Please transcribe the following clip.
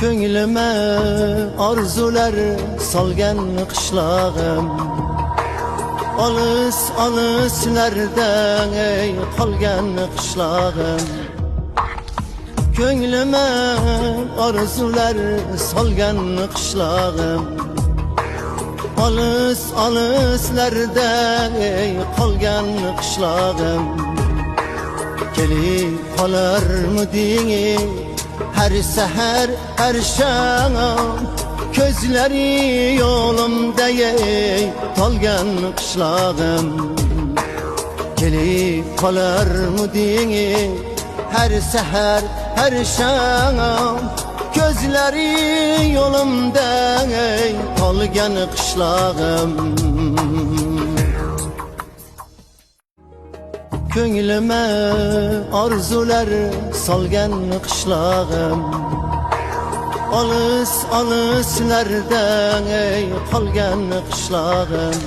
Köngülüme arzular salgan qishlog'im, Alыс alıslardan ey qolgan qishlog'im. Köngülüme arzular salgan qishlog'im, Alыс alıslardan ey qolgan qishlog'im. Kelip qolarmiding her seher her şam, Közleri yolumda ey tolgan qishlog'im. Kelip qolarmiding her seher her şam, Közleri yolumda ey tolgan qishlog'im. Köngülüme arzular salgan qishlog'im, Alыс alıslardan ey qolgan qishlog'im.